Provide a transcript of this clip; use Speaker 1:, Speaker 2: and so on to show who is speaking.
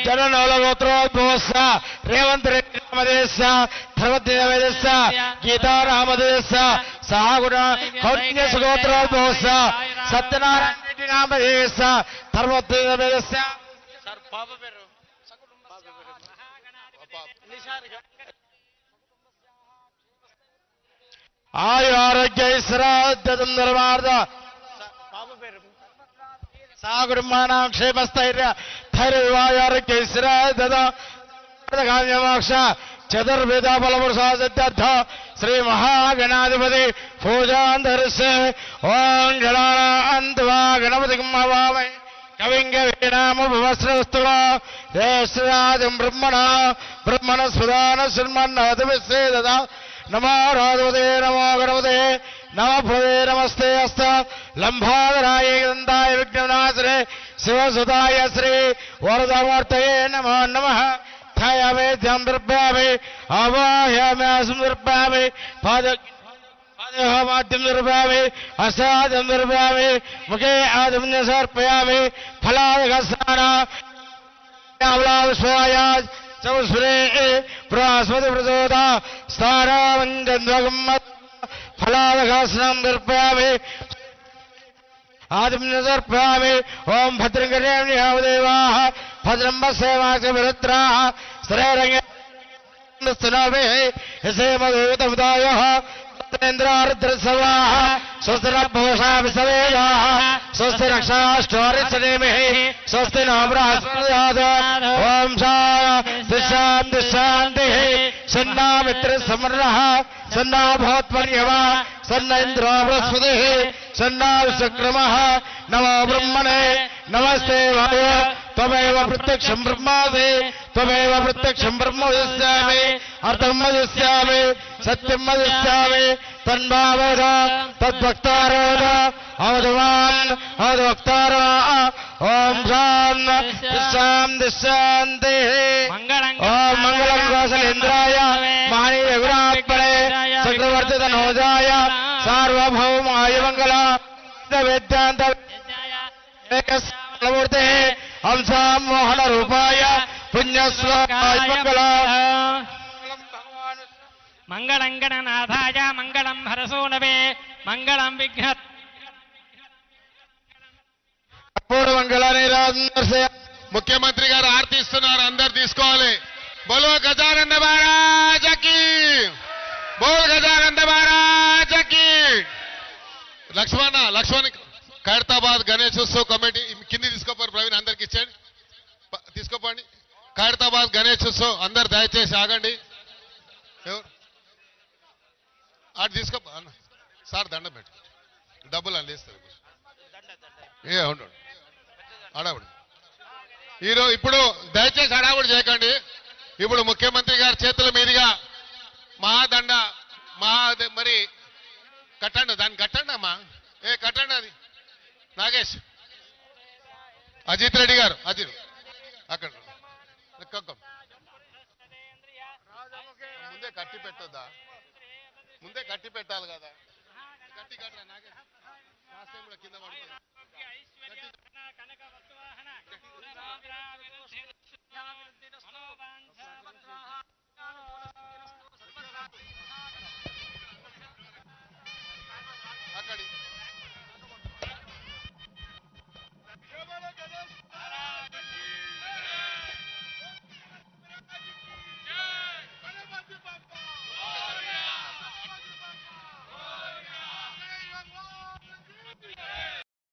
Speaker 1: जननौलगोत्रोद्भवस्य Revanth Reddy नामधेयस्य धर्मदेवस्य Gita नामधेयस्य सागुण कौन्य सुगोत्रोद्भवस्य Satyanarayan Reddy नामधेयस्य धर्मदेवस्य sir पाप Peru ఆయు ఆరోగ్య ఐశ్వర్యం నిర్మార్ద సాగుడుమానాం క్షేమస్థైర్య ధైర్య వివాహారోగ్య ఐశ్వర్యమోక్ష చతుర్వేద ఫలపురుషాసిద్ధ్యర్థ శ్రీ మహాగణాధిపతి పూజాంతరిస్తే ఓం గణానాన్వా గణపతి హవామై కవిం కవీనాముపవస్రవస్తునా జ్యేష్ఠరాజం బ్రహ్మణ సుధాన శృణ్మన్నోతివిశ్రేదత नमो राधवते नमो गणपते नमः भवे नमस्ते हस्त लंबाधराय दंताय विघ्नविनाशने शिवसुताय श्री वरदमूर्तये नमो नमः ध्यायामि ध्यान दर्पयामि आवाहयामि आसनं दर्पयामि पादमाद्यं दर्पयामि हस्ताद्यं दर्पयामि मुखे आद्यं समर्पयामि फलादघस्नान चौस्रे प्रास्मति प्रचोदा स्थानावंजन्वगम फलादघासनं दर्पयामि आदिं दर्पयामि ओम भद्रं कर्णेभिर्देवाः भद्रं पश्येमाक्षभिरुद्राः श्रेरङ्गे यसे मधुतमुदायः इंद्रारुद्रसवाः स्वस्तिरभूषा विसवेदाः स्वस्ति रक्षाष्टोरिच्छनेमिः स्वस्ति नो बृहस्पतिर्दधातु ओम शान्ति शान्तिः सन्ना मित्रसमर्णः सन्ना भवत्पर्यवा सन्न इन्द्रो बृहस्पतिः सन्ना विश्वक्रमः नमो ब्रह्मणे नमस्ते वाय त्वमेव प्रत्यक्षं ब्रह्मासि त्वमेव प्रत्यक्षं ब्रह्म वदिष्यामि अर्थं वदिष्यामि सत्यं वदिष्यामि तन्भावेद तद्वक्तारोद अवधवान् अवधवक्तारो ओम शान्ति शान्तिः ओम मंगलं कौशलेन्द्राय महनीय गुणात्मने चक्रवर्ती तनोजाय सार्वभौमाय मंगल वेदांत मूर्ते हंसा मोहन रूपाय पुण्यश्लोकाय मंगल
Speaker 2: मंगलं गणनाथाय मंगलं हरसूनवे मंगलं विघ्न
Speaker 1: पूर्ण मंगलाने
Speaker 3: मुख्यमंत्री गाరు ఆర్తి ఇస్తున్నారు అందరూ తీసుకోవాలి बोलो गजानंद महाराज की बोल गजानंद महाराज की లక్ష్మణ ఖైరతాబాద్ గణేశోత్సవ కమిటీ కింది తీసుకోపోరు ప్రవీణ్ అందరికి ఇచ్చేయండి తీసుకోపోండి ఖైరతాబాద్ గణేశోత్సవ్ అందరు దయచేసి ఆగండి ఎవరు అటు తీసుకో సార్ దండం పెట్టు డబ్బులు అందిస్తారు ఏ అవును అడవుడు ఈరోజు ఇప్పుడు దయచేసి అడావుడు చేయకండి ఇప్పుడు ముఖ్యమంత్రి గారి చేతుల మీదుగా మహాదండ మరి కట్టండి దాన్ని కట్టండి అమ్మా ఏ కట్టండి అది నాగేష్ అజిత్ రెడ్డి గారు అజిత్ అక్కడ ముందే కట్టి పెట్టొద్దా ముందే కట్టి పెట్టాలి కదా కట్టి కట్టరా నాగేష్ లాస్ట్ టైం కూడా కింద పడుతుంది